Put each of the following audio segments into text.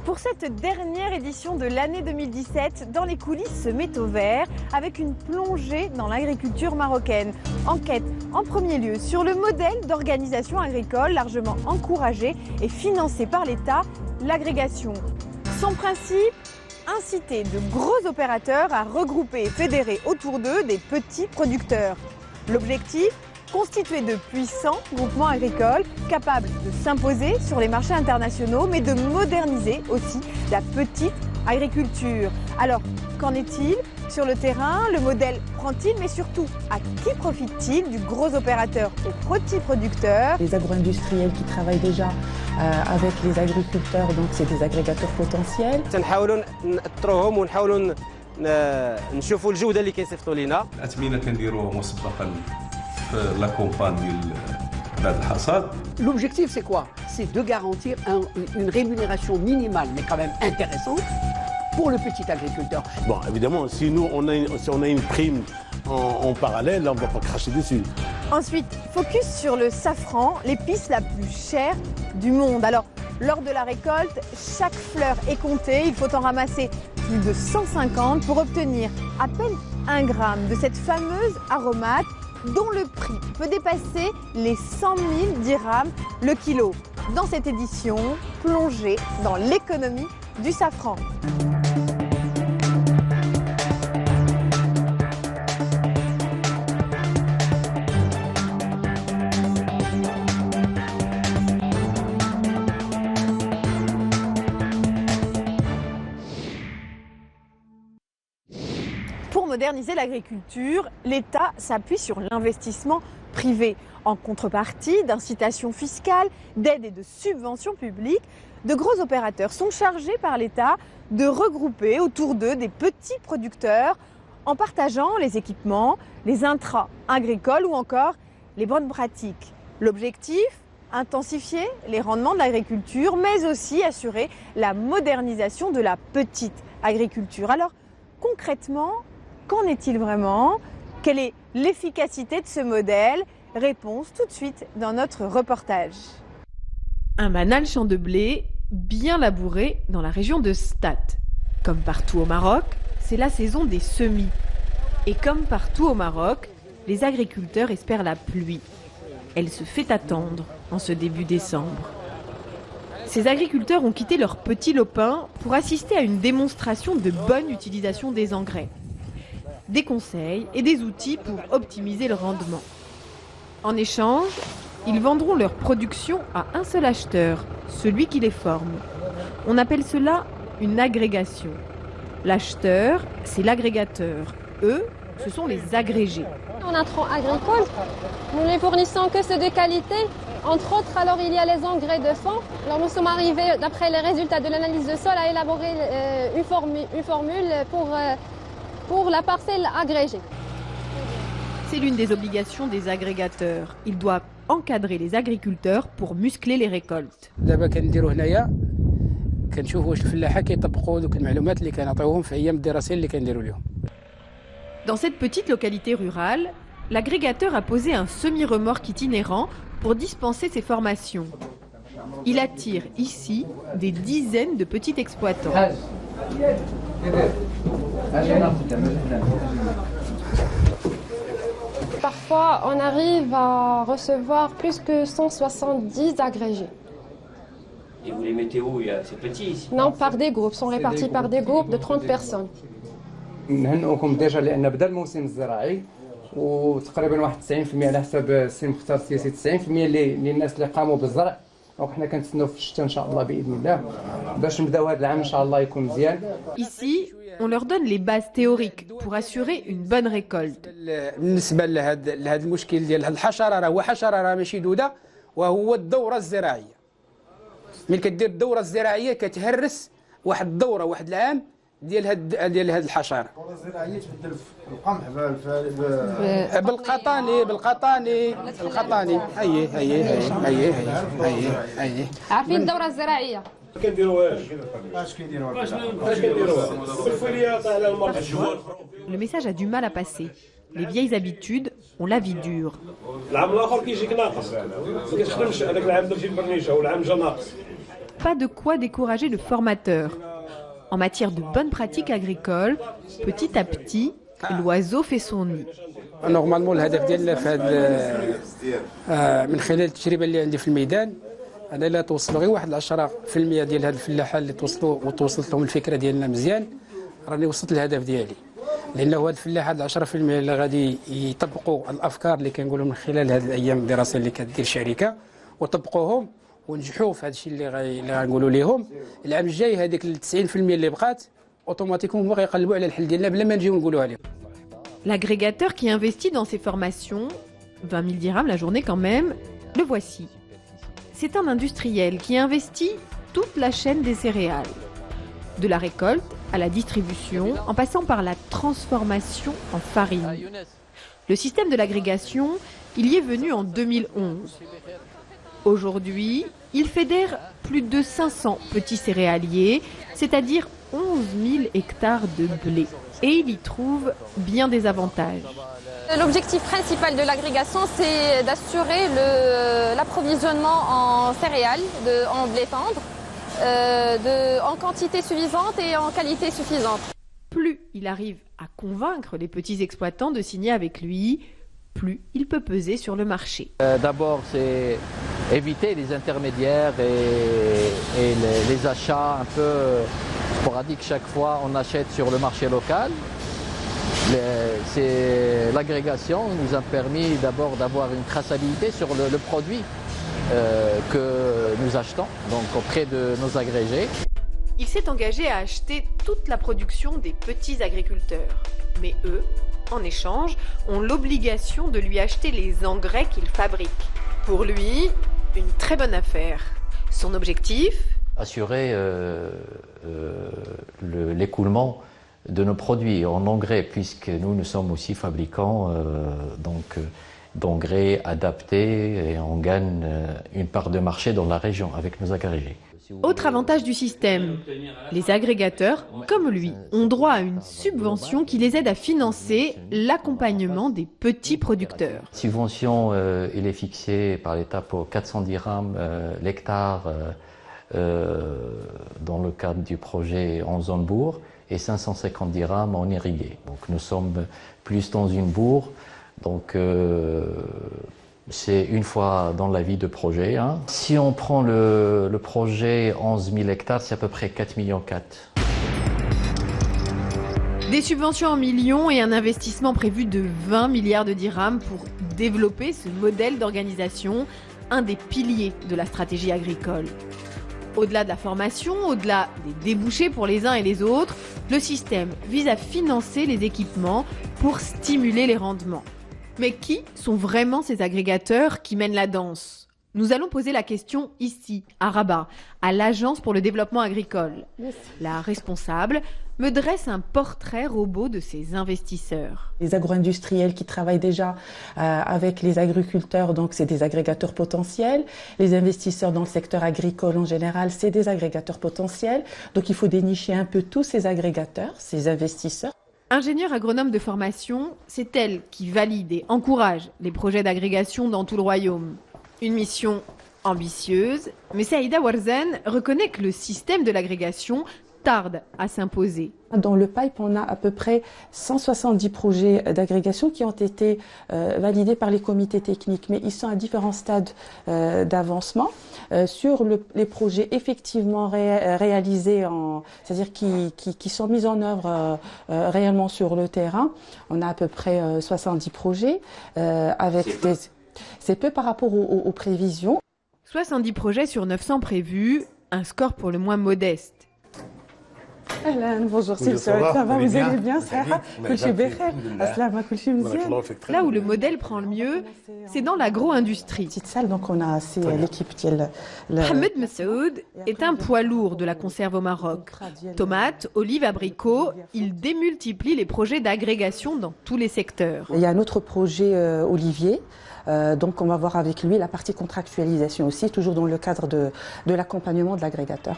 Pour cette dernière édition de l'année 2017, Dans les coulisses se met au vert avec une plongée dans l'agriculture marocaine. Enquête en premier lieu sur le modèle d'organisation agricole largement encouragé et financé par l'État, l'agrégation. Son principe, inciter de gros opérateurs à regrouper et fédérer autour d'eux des petits producteurs. L'objectif, constituer de puissants groupements agricoles capables de s'imposer sur les marchés internationaux, mais de moderniser aussi la petite agriculture. Alors, qu'en est-il sur le terrain? Le modèle prend-il, mais surtout, à qui profite-t-il? Du gros opérateur aux petits producteurs. Les agro-industriels qui travaillent déjà avec les agriculteurs, donc c'est des agrégateurs potentiels. نشوفوا الجوده اللي كيصيفطوا لنا. اثمنه كنديروه مسبقا في لا كومبان ديال بعد الحصاد. L'objectif c'est quoi? C'est de garantir une rémunération minimale mais quand même intéressante pour le petit agriculteur. Bon, évidemment, si nous on a une prime en parallèle, là, on ne va pas cracher dessus. Ensuite, focus sur le safran, l'épice la plus chère du monde. Alors, lors de la récolte, chaque fleur est comptée. Il faut en ramasser plus de 150 pour obtenir à peine 1 gramme de cette fameuse aromate dont le prix peut dépasser les 100 000 dirhams le kilo. Dans cette édition, plongée dans l'économie du safran. Pour moderniser l'agriculture, l'État s'appuie sur l'investissement privé. En contrepartie d'incitations fiscales, d'aides et de subventions publiques, de gros opérateurs sont chargés par l'État de regrouper autour d'eux des petits producteurs en partageant les équipements, les intrants agricoles ou encore les bonnes pratiques. L'objectif, intensifier les rendements de l'agriculture, mais aussi assurer la modernisation de la petite agriculture. Alors, concrètement, qu'en est-il vraiment? Quelle est l'efficacité de ce modèle? Réponse tout de suite dans notre reportage. Un banal champ de blé bien labouré dans la région de Stat. Comme partout au Maroc, c'est la saison des semis. Et comme partout au Maroc, les agriculteurs espèrent la pluie. Elle se fait attendre en ce début décembre. Ces agriculteurs ont quitté leur petit lopin pour assister à une démonstration de bonne utilisation des engrais. Des conseils et des outils pour optimiser le rendement. En échange, ils vendront leur production à un seul acheteur, celui qui les forme. On appelle cela une agrégation. L'acheteur, c'est l'agrégateur. Eux, ce sont les agrégés. En intrants agricoles, nous ne les fournissons que ceux de qualité. Entre autres, alors il y a les engrais de fond. Alors nous sommes arrivés, d'après les résultats de l'analyse de sol, à élaborer une formule pour la parcelle agrégée. C'est l'une des obligations des agrégateurs. Ils doivent encadrer les agriculteurs pour muscler les récoltes. Dans cette petite localité rurale, l'agrégateur a posé un semi-remorque itinérant pour dispenser ses formations. Il attire ici des dizaines de petits exploitants. Parfois, on arrive à recevoir plus que 170 agrégés. Et vous les mettez où? C'est petit ici? Non, par des groupes, sont répartis par des groupes de 30 personnes. نهنئكم ديجا لان بدا الموسم الزراعي وتقريبا واحد 90% على حسب السي المختار السياسي 90% اللي الناس اللي قاموا بالزرع دونك حنا كنتسناو في الشتاء ان شاء الله باذن الله باش نبداو هذا العام ان شاء الله يكون مزيان. Ici, on leur donne les bases théoriques pour assurer une bonne récolte. بالنسبه لهذا المشكل ديال هذه الحشره راه هو حشره راه ماشي دوده وهو الدوره الزراعيه. ملي كدير الدوره الزراعيه كتهرس واحد الدوره واحد العام ديال هاد الحشره. الدوره الزراعيه تبدل في القمح بالقطاني هي عارفين الدوره الزراعيه؟ Le message a du mal à passer. Les vieilles habitudes ont la vie dure. pas de quoi décourager le formateur. En matière de bonnes pratiques agricoles, petit à petit, l'oiseau fait son nid. نورمالمون الهدف ديالنا في هذا من خلال التجربه اللي عندي في الميدان انا لا توصلوا غير واحد 10% ديال هاد الفلاحه اللي توصلوا وتوصلت لهم الفكره ديالنا مزيان راني وصلت للهدف ديالي لانه هاد الفلاحه هاد 10% اللي غادي يطبقوا الافكار اللي كنقولوا من خلال هاد الايام الدراسيه اللي كدير الشركه وطبقوهم ونجحوا في هذا الشيء اللي غنقولوا لهم العام الجاي هذيك ال 90% اللي بقات اوتوماتيكوم غيقلبوا على الحل ديالنا بلا ما نجيو نقولوها لهم. L'agrégateur qui investit dans ses formations, 20 000 dirhams la journée quand même, le voici. C'est un industriel qui investit toute la chaîne des céréales. De la récolte à la distribution, en passant par la transformation en farine. Le système de l'agrégation, il y est venu en 2011. Aujourd'hui, il fédère plus de 500 petits céréaliers, c'est-à-dire 11 000 hectares de blé. Et il y trouve bien des avantages. L'objectif principal de l'agrégation, c'est d'assurer l'approvisionnement en céréales, en blé tendre, en quantité suffisante et en qualité suffisante. Plus il arrive à convaincre les petits exploitants de signer avec lui, plus il peut peser sur le marché. D'abord, c'est éviter les intermédiaires et les achats un peu sporadiques. Chaque fois, on achète sur le marché local. L'agrégation nous a permis d'abord d'avoir une traçabilité sur le produit que nous achetons, donc auprès de nos agrégés. Il s'est engagé à acheter toute la production des petits agriculteurs. Mais eux, en échange, ont l'obligation de lui acheter les engrais qu'ils fabriquent. Pour lui, une très bonne affaire. Son objectif ? Assurer l'écoulement de nos produits en engrais, puisque nous sommes aussi fabricants d'engrais adaptés et on gagne une part de marché dans la région avec nos agrégés. Autre avantage du système, les agrégateurs, comme lui, ont droit à une subvention qui les aide à financer l'accompagnement des petits producteurs. La subvention, elle est fixée par l'État pour 400 dirhams l'hectare dans le cadre du projet en zone bourg et 550 dirhams en irrigué. Donc nous sommes plus dans une bourg, donc c'est une fois dans la vie de projet. Hein. Si on prend le projet 11 000 hectares, c'est à peu près 4,4 millions. Des subventions en millions et un investissement prévu de 20 milliards de dirhams pour développer ce modèle d'organisation, un des piliers de la stratégie agricole. Au-delà de la formation, au-delà des débouchés pour les uns et les autres, le système vise à financer les équipements pour stimuler les rendements. Mais qui sont vraiment ces agrégateurs qui mènent la danse ? Nous allons poser la question ici, à Rabat, à l'Agence pour le développement agricole. La responsable me dresse un portrait robot de ces investisseurs. Les agro-industriels qui travaillent déjà avec les agriculteurs, donc c'est des agrégateurs potentiels. Les investisseurs dans le secteur agricole en général, c'est des agrégateurs potentiels. Donc il faut dénicher un peu tous ces agrégateurs, ces investisseurs. Ingénieure agronome de formation, c'est elle qui valide et encourage les projets d'agrégation dans tout le royaume. Une mission ambitieuse, mais Saïda Warzen reconnaît que le système de l'agrégation tarde à s'imposer. Dans le pipe, on a à peu près 170 projets d'agrégation qui ont été validés par les comités techniques, mais ils sont à différents stades d'avancement. Sur les projets effectivement réalisés, c'est-à-dire qui sont mis en œuvre réellement sur le terrain, on a à peu près 70 projets avec des... C'est peu par rapport aux prévisions. 70 projets sur 900 prévus, un score pour le moins modeste. Bonjour, ça va, vous allez bien, Sarah? Là où le modèle prend le mieux, c'est dans l'agro-industrie. Petite salle, donc on a l'équipe qui est Mohamed Messoud est un poids lourd de la conserve au Maroc. Tomates, olives, abricots, il démultiplie les projets d'agrégation dans tous les secteurs. Il y a un autre projet olivier. Donc on va voir avec lui la partie contractualisation aussi, toujours dans le cadre de l'accompagnement de l'agrégateur.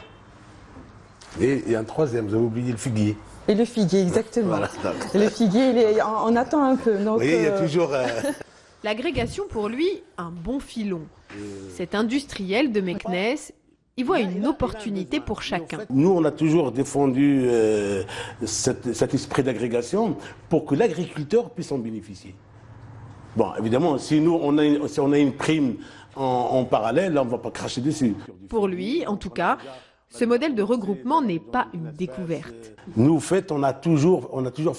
Et il y a un troisième, vous avez oublié le figuier. Et le figuier, exactement. Voilà, le figuier, on attend un peu. Donc, oui, il y a toujours... L'agrégation pour lui, un bon filon. Cet industriel de Meknès, y voit une opportunité pour chacun. Nous, on a toujours défendu cet esprit d'agrégation pour que l'agriculteur puisse en bénéficier. Bon, évidemment, si nous, on a une prime en parallèle, là, on ne va pas cracher dessus. Pour lui, en tout cas, ce modèle de regroupement n'est pas une découverte. Nous, en fait, on a toujours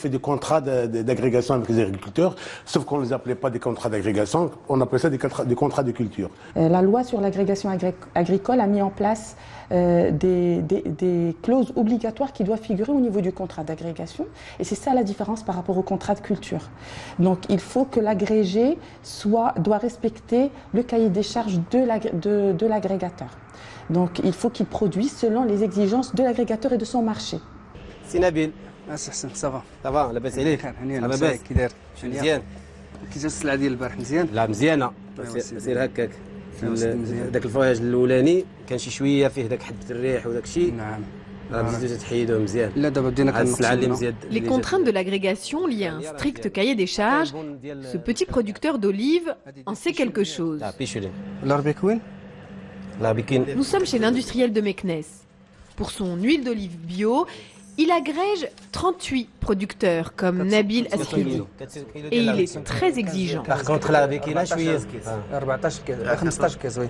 fait des contrats d'agrégation avec les agriculteurs, sauf qu'on ne les appelait pas des contrats d'agrégation, on appelait ça des contrats de culture. La loi sur l'agrégation agricole a mis en place des clauses obligatoires qui doivent figurer au niveau du contrat d'agrégation. Et c'est ça la différence par rapport au contrat de culture. Donc il faut que l'agrégé doit respecter le cahier des charges de l'agrégateur. Donc il faut qu'il produise selon les exigences de l'agrégateur et de son marché. سي نبيل سافا صافا لاباس عليك لاباس كي داير مزيان كي جات السلعه ديال البارح مزيان لا مزيانه سير هكاك داك الفواياج الاولاني كان شي شويه فيه داك حبه الريح وداك الشيء نعم بديتو تحيدوه مزيان لا دابا بدينا السلعه اللي مزيان Les contraintes de l'agrégation liées à un strict cahier des charges, ce petit producteur d'olives en sait quelque chose. الاربيك وين Nous sommes chez l'industriel de Meknès. Pour son huile d'olive bio, il agrège 38 producteurs comme Nabil Asridi. Et il est très exigeant. Par contre, la بكينا شويه 14 كاس 15 كاس وي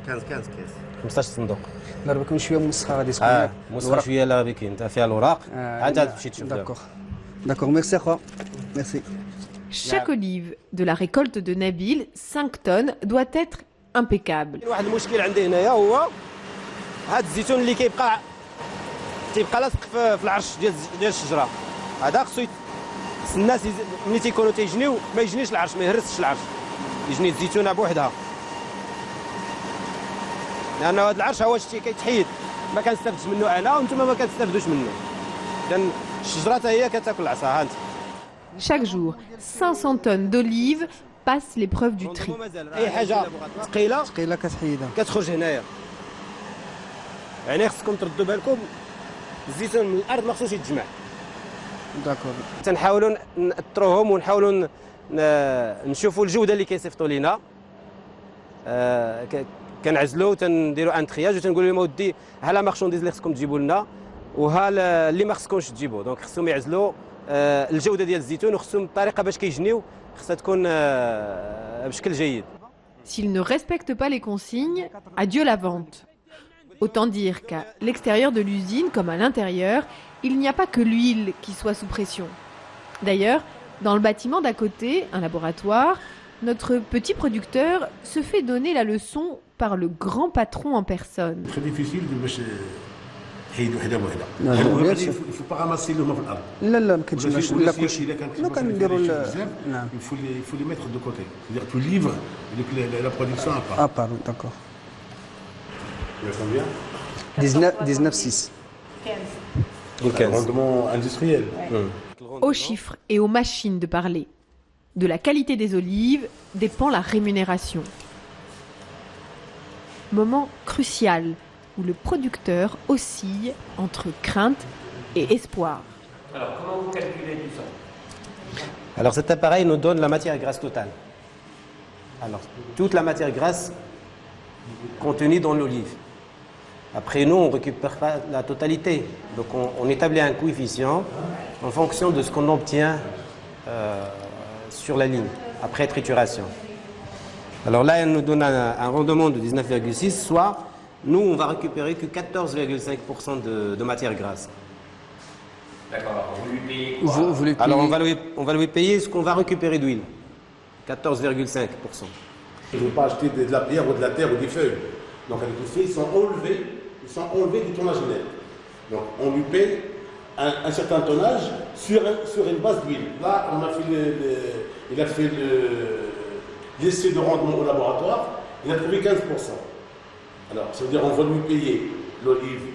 15 صندوق الاربيك شويه مسخه غادي تكون موسخه شويه لا بكين انت فيها الاوراق عاد تمشي تشوف D'accord, merci اخويا merci. Chaque olive de la récolte de Nabil, 5 tonnes, doit être impeccable. واحد المشكل عندي هنايا هو هذا الزيتون اللي تيبقى لاصق في العرش ديال الشجره هذا خصو الناس ملي تيكونوا تيجنيو ما يجنيش العرش ما يهرسش العرش يجني الزيتونه بوحدها لان هذا العرش هو شتي كيتحيد ما كنستافدش منه انا وانتم ما كتستافدوش منه لان الشجره حتى هي كتاكل العصا ها انت. Chaque jour, 500 tonnes d'olives passent l'épreuve du tri. اي حاجه ثقيله كتحيدها كتخرج هنايا يعني خصكم تردوا بالكم الزيتون من الارض ما خصوش يتجمع. داكور تنحاولوا ناثروهم ونحاولوا نشوفوا الجوده اللي كيصيفطوا لينا كنعزلوا تنديروا ان ترياج وتنقول لهم اودي ها لا مارشونديز اللي خصكم تجيبوا لنا وها اللي ما خصكمش تجيبوا دونك خصهم يعزلوا الجوده ديال الزيتون وخصهم الطريقه باش كيجنيو خصها تكون بشكل جيد. S'ils ne respectent pas les consignes, adieu la vente. Autant dire qu'à l'extérieur de l'usine comme à l'intérieur, il n'y a pas que l'huile qui soit sous pression. D'ailleurs, dans le bâtiment d'à côté, un laboratoire, notre petit producteur se fait donner la leçon par le grand patron en personne. Très difficile de il ne faut pas ramasser le في الارض. لا ما كتجمعش لا كلشي لو كنديروا il faut les mettre de côté. C'est-à-dire tu livres la production à part. À part, d'accord. Il y a combien 19,6. Un rendement industriel. Aux chiffres et aux machines de parler. De la qualité des olives dépend la rémunération. Moment crucial où le producteur oscille entre crainte et espoir. Alors, comment vous calculez tout ça? Alors cet appareil nous donne la matière grasse totale. Alors toute la matière grasse contenue dans l'olive. Après nous, on ne récupère pas la totalité. Donc on établit un coefficient en fonction de ce qu'on obtient sur la ligne, après trituration. Alors là, elle nous donne un rendement de 19,6, soit nous, on va récupérer que 14,5% de matière grasse. D'accord, vous lui payez quoi? Alors on va lui payer ce qu'on va récupérer d'huile, 14,5%. Je ne veux pas acheter de la pierre ou de la terre ou des feuilles. Donc avec tout ça, ils sont enlevés du tonnage net. Donc on lui paye un certain tonnage sur une base d'huile. Là, il a fait l'essai de rendement au laboratoire, il a trouvé 15%. Alors, ça veut dire qu'on va lui payer l'olive.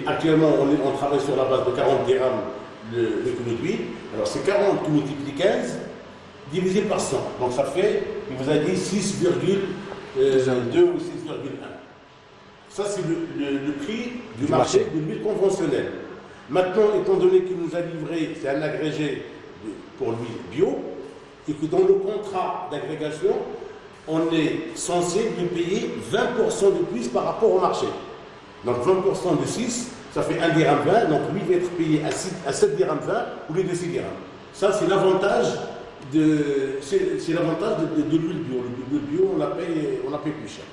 Actuellement, on travaille sur la base de 40 dirhams le kilo d'huile. Alors, c'est 40 qui multiplie 15 divisé par 100. Donc, ça fait, il vous a dit 6,2 ou 6,1. Ça, c'est le prix du marché de l'huile conventionnelle. Maintenant, étant donné qu'il nous a livré, c'est un agrégé pour l'huile bio, et que dans le contrat d'agrégation, on est censé lui payer 20% de plus par rapport au marché. Donc 20% de 6, ça fait 1 dirham 20, donc lui va être payé à 7 dirhams 20 au lieu de 6 dirhams. Ça, c'est l'avantage de l'huile bio. L'huile bio, on la paye plus cher.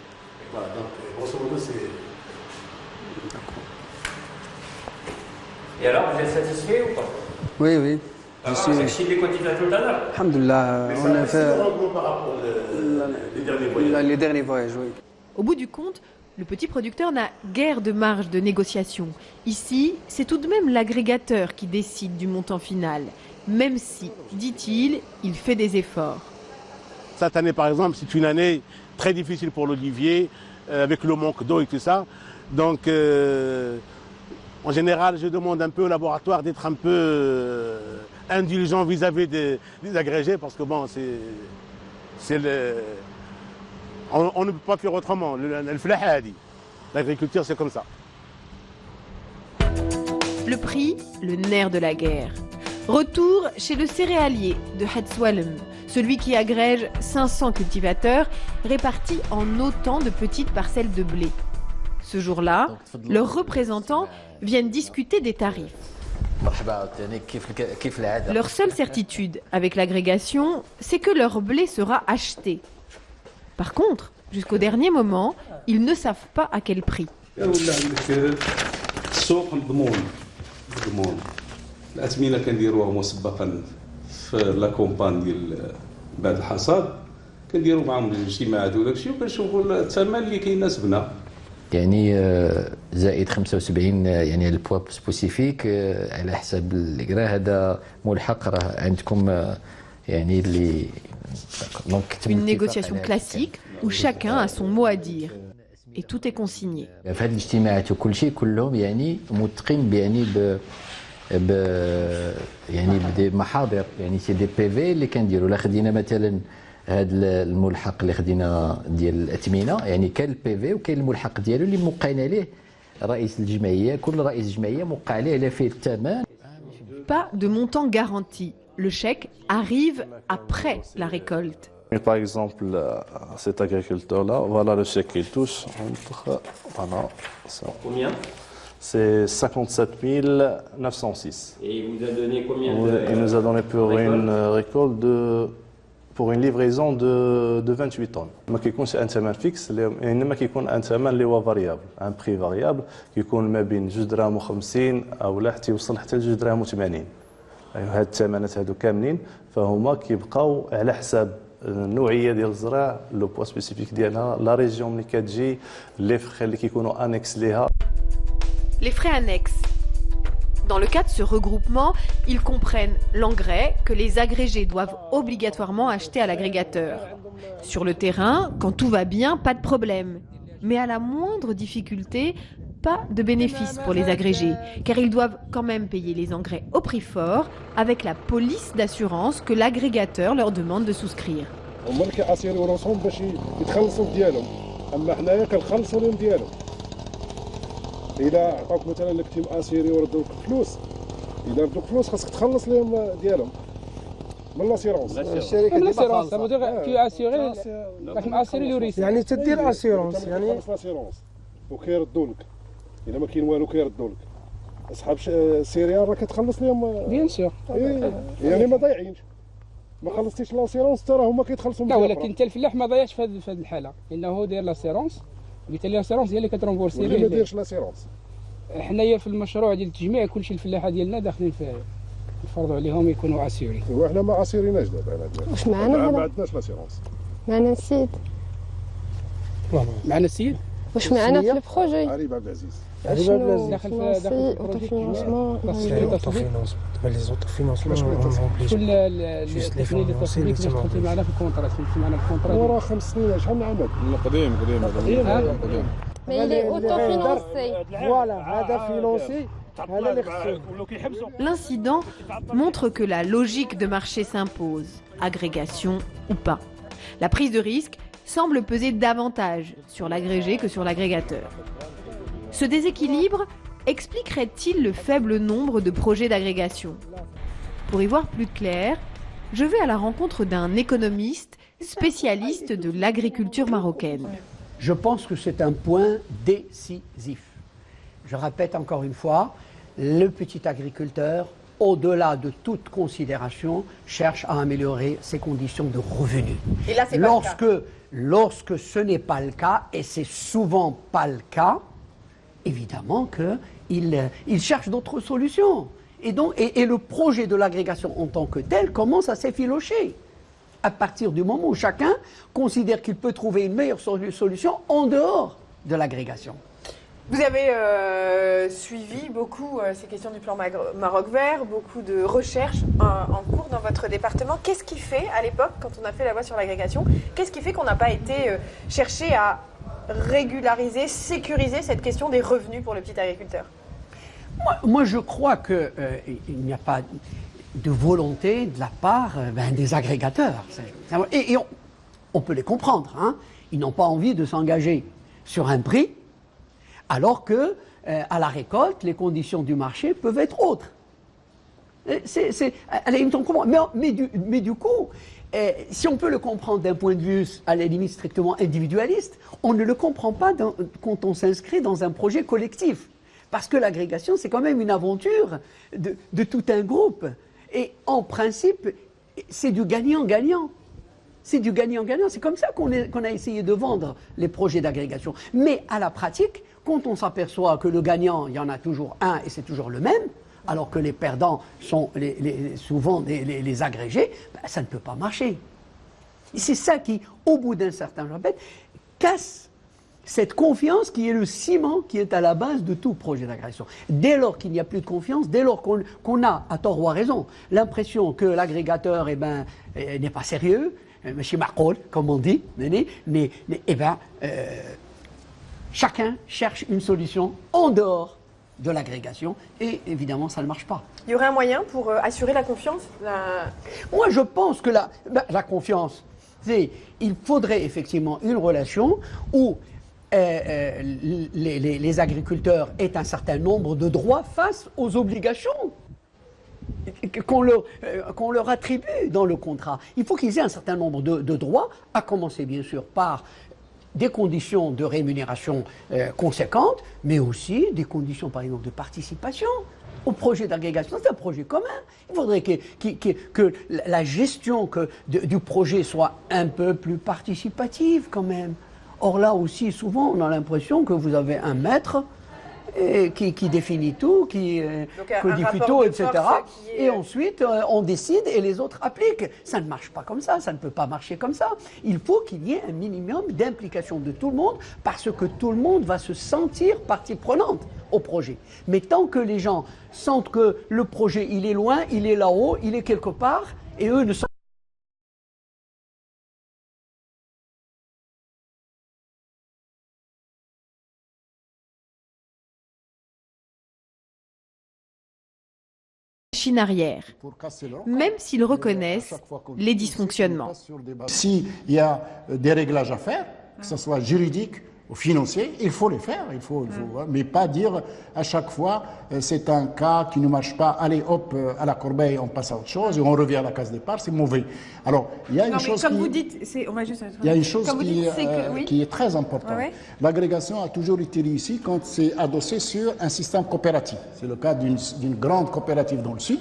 Voilà, donc grosso modo, c'est... Et alors, vous êtes satisfait ou pas? Oui, oui. C'est chiffré quantitatif tout à l'heure. Alhamdoulilah, on a fait par rapport les derniers voyages. les derniers voyages, oui. Au bout du compte, le petit producteur n'a guère de marge de négociation. Ici, c'est tout de même l'agrégateur qui décide du montant final, même si, dit-il, il fait des efforts. Cette année, par exemple, c'est une année très difficile pour l'olivier, avec le manque d'eau et tout ça. Donc, en général, je demande un peu au laboratoire d'être un peu indulgent vis-à-vis des agrégés, parce que bon, on ne peut pas faire autrement. L'agriculture, c'est comme ça. Le prix, le nerf de la guerre. Retour chez le céréalier de Hatzwalem, celui qui agrège 500 cultivateurs répartis en autant de petites parcelles de blé. Ce jour-là, leurs représentants viennent discuter des tarifs. Leur seule certitude avec l'agrégation, c'est que leur blé sera acheté. Par contre, jusqu'au dernier moment, ils ne savent pas à quel prix. الأثمنة كنديروها مسبقا في لا كومبان ديال بعد الحصاد كنديروا معهم الاجتماعات وداك الشيء وكنشوفوا الثمن اللي كيناسبنا. يعني زائد 75 يعني البوا سبيسيفيك على حساب الإجراء هذا ملحق راه عندكم يعني اللي Une négociation classique où chacun a son mot à dire et tout est consigné. في هذه الاجتماعات وكل شيء كلهم يعني متقين يعني يعني بدي محاضر يعني سي دي بي في اللي كنديروا. لا خدينا مثلا هذا الملحق اللي خدينا ديال الاثمنه يعني كاين البي في وكاين الملحق ديالو اللي موقعين عليه رئيس الجمعيه. كل رئيس جمعيه موقع عليه على فيه الثمن. Pas de montant garanti. Le chèque arrive après la récolte. Par exemple, cet agriculteur-là, voilà le chèque qu'il touche. Voilà, ça. Combien? C'est 57 906. Et il vous a donné combien? Il nous a donné pour une récolte pour une livraison de 28 tonnes. ما كيكونش ان ثمن فيكس انما كيكون ان ثمن اللي هو فاريابل ان بري فاريابل كيكون ما بين 2 دراهم و50 او لا حتى يوصل حتى ل 2 دراهم و80. هاد الثمنات هادو كاملين فهما كيبقاو على حساب النوعيه ديال الزراع لو بوا سبيسيفيك ديالها لا ريجيون ملي كتجي لي فخ اللي كيكونوا انكس ليها. Les frais annexes. Dans le cas de ce regroupement, ils comprennent l'engrais que les agrégés doivent obligatoirement acheter à l'agrégateur. Sur le terrain, quand tout va bien, pas de problème. Mais à la moindre difficulté, pas de bénéfice pour les agrégés, car ils doivent quand même payer les engrais au prix fort avec la police d'assurance que l'agrégateur leur demande de souscrire. إذا عطاوك مثلا لك تيم اسيري وردوك فلوس إذا ردوك فلوس خاصك تخلص لهم ديالهم من لاسيرونس. الشركة ديما خالصة. ça veut dire كي اسيري راك ماسيري لو ريسك. يعني تدير اسيرونس يعني لاسيرونس وكيردوا لك. إذا ما كاين والو كيردوا لك. أصحاب سيريان راه كتخلص لهم. بيان سور. يعني ما ضايعينش. ما خلصتيش لاسيرونس حتى راه هما كيتخلصوا. لا ولكن انت الفلاح ما ضيعش في هذه الحالة لأنه داير لاسيرونس. بالتالي لاسيرونس هي اللي كترونفورسي ليه. ما دايرش لاسيرونس. حنايا في المشروع ديال التجميع كلشي الفلاحه ديالنا داخلين في نفرضوا عليهم يكونوا اسيوري. وحنا ما اسيريناش دابا. واش معنا؟ ما عندناش لاسيرونس. معنا السيد. معنا السيد؟ واش معنا في البروجي؟ علي عبد العزيز. علي عبد العزيز داخل في اوتوفينونسمون. لي زوتوفينونسمون كل التقنيه اللي تصل بك باش تدخل معنا في الكونترا. تمشي معنا الكونترا. وراه 5 سنين شحال من عام؟ قديم. Mais il est autofinancé. Voilà, هذا فينونسي. L'incident montre que la logique de marché s'impose, agrégation ou pas. La prise de risque semble peser davantage sur l'agrégé que sur l'agrégateur. Ce déséquilibre expliquerait-il le faible nombre de projets d'agrégation? Pour y voir plus clair, je vais à la rencontre d'un économiste spécialiste de l'agriculture marocaine. Je pense que c'est un point décisif. je répète encore une fois, le petit agriculteur, au-delà de toute considération, cherche à améliorer ses conditions de revenus. Et là, c'est pas le cas. Lorsque ce n'est pas le cas, et c'est souvent pas le cas, évidemment qu'il cherche d'autres solutions. Et le projet de l'agrégation en tant que tel commence à s'effilocher. À partir du moment où chacun considère qu'il peut trouver une meilleure solution en dehors de l'agrégation. Vous avez suivi beaucoup ces questions du plan Maroc Vert, beaucoup de recherches en cours dans votre département. Qu'est-ce qui fait, à l'époque, quand on a fait la loi sur l'agrégation, qu'est-ce qui fait qu'on n'a pas été chercher à régulariser, sécuriser cette question des revenus pour le petit agriculteur? Moi, je crois qu'il n'y a pas de volonté de la part des agrégateurs. Et on peut les comprendre. Hein. Ils n'ont pas envie de s'engager sur un prix, alors que à la récolte, les conditions du marché peuvent être autres. Mais du coup, si on peut le comprendre d'un point de vue, à la limite, strictement individualiste, on ne le comprend pas quand on s'inscrit dans un projet collectif. Parce que l'agrégation, c'est quand même une aventure de tout un groupe. Et en principe, c'est du gagnant-gagnant. C'est du gagnant-gagnant. C'est comme ça qu'on a essayé de vendre les projets d'agrégation. Mais à la pratique, quand on s'aperçoit que le gagnant, il y en a toujours un et c'est toujours le même, alors que les perdants sont souvent les agrégés, ça ne peut pas marcher. C'est ça qui, au bout d'un certain, je répète, casse cette confiance qui est le ciment qui est à la base de tout projet d'agrégation. Dès lors qu'il n'y a plus de confiance, dès lors qu'on a, à tort ou à raison, l'impression que l'agrégateur n'est pas sérieux, monsieur Marcol, comme on dit, chacun cherche une solution en dehors de l'agrégation et évidemment ça ne marche pas. Il y aurait un moyen pour assurer la confiance Moi je pense que la confiance, il faudrait effectivement une relation où les agriculteurs aient un certain nombre de droits face aux obligations qu'on leur attribue dans le contrat. Il faut qu'ils aient un certain nombre de droits, à commencer bien sûr par des conditions de rémunération conséquentes, mais aussi des conditions par exemple de participation au projet d'agrégation. C'est un projet commun. Il faudrait que la gestion du projet soit un peu plus participative quand même. Or là aussi, souvent, on a l'impression que vous avez un maître qui définit tout, qui codifie tout, etc. Et ensuite, on décide et les autres appliquent. Ça ne marche pas comme ça, ça ne peut pas marcher comme ça. Il faut qu'il y ait un minimum d'implication de tout le monde parce que tout le monde va se sentir partie prenante au projet. Mais tant que les gens sentent que le projet, il est loin, il est là-haut, il est quelque part, et eux ne sont arrière, même s'ils reconnaissent les dysfonctionnements. S'il y a des réglages à faire, que ce soit juridique ou financier, il faut les faire, mais pas dire à chaque fois c'est un cas qui ne marche pas, allez hop, à la corbeille on passe à autre chose et on revient à la case départ, c'est mauvais. Alors il y a une chose qui est très importante. L'agrégation a toujours été réussie quand c'est adossé sur un système coopératif. C'est le cas d'une grande coopérative dans le sud,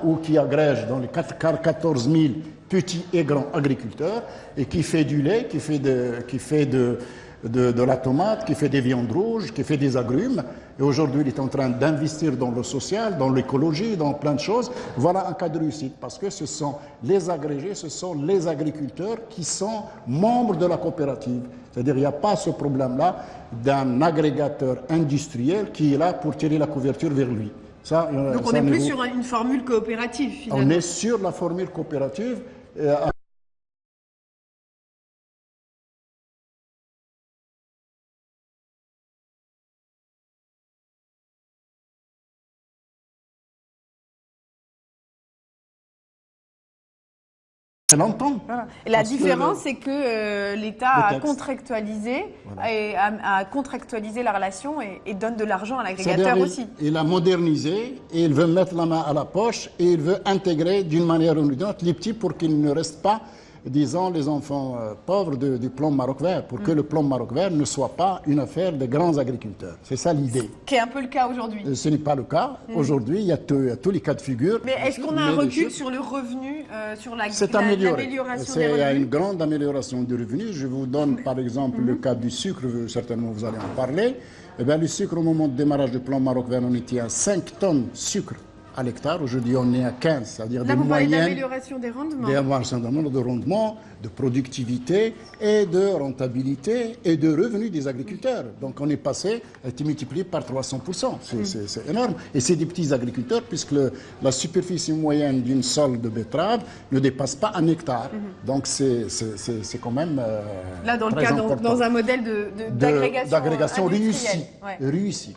ou qui agrège dans les 14 000 petits et grands agriculteurs et qui fait du lait, qui fait de la tomate, qui fait des viandes rouges, qui fait des agrumes. Et aujourd'hui, il est en train d'investir dans le social, dans l'écologie, dans plein de choses. Voilà un cas de réussite parce que ce sont les agrégés, ce sont les agriculteurs qui sont membres de la coopérative. C'est-à-dire qu'il n'y a pas ce problème-là d'un agrégateur industriel qui est là pour tirer la couverture vers lui. Donc on est plus sur une formule coopérative finalement. On est sur la formule coopérative. Voilà. Et la différence, c'est que l'État a contractualisé, a contractualisé la relation et donne de l'argent à l'agrégateur aussi. Il a modernisé et il veut mettre la main à la poche et il veut intégrer d'une manière ou d'une autre les petits pour qu'ils ne restent pas disons, les enfants pauvres du plan Maroc vert, pour que le plan Maroc vert ne soit pas une affaire des grands agriculteurs. C'est ça l'idée. Qui est un peu le cas aujourd'hui. Ce n'est pas le cas. Aujourd'hui, il y a tous les cas de figure. Mais est-ce qu'on a un recul sur le revenu, sur c'est amélioré. l'amélioration des revenus? Il y a une grande amélioration du revenu. Je vous donne par exemple le cas du sucre, certainement vous allez en parler. Eh bien, le sucre, au moment du démarrage du plan Maroc vert, on était à 5 tonnes de sucre à l'hectare. Aujourd'hui, on est à 15, c'est-à-dire des moyennes. D'amélioration des rendements. D'amélioration de rendement, de productivité et de rentabilité et de revenus des agriculteurs. Donc, on est passé, a été multiplié par 300%. C'est énorme. Et c'est des petits agriculteurs, puisque la superficie moyenne d'une sole de betterave ne dépasse pas 1 hectare. Donc, c'est quand même. Là, dans le très cas, important. dans un modèle d'agrégation réussie.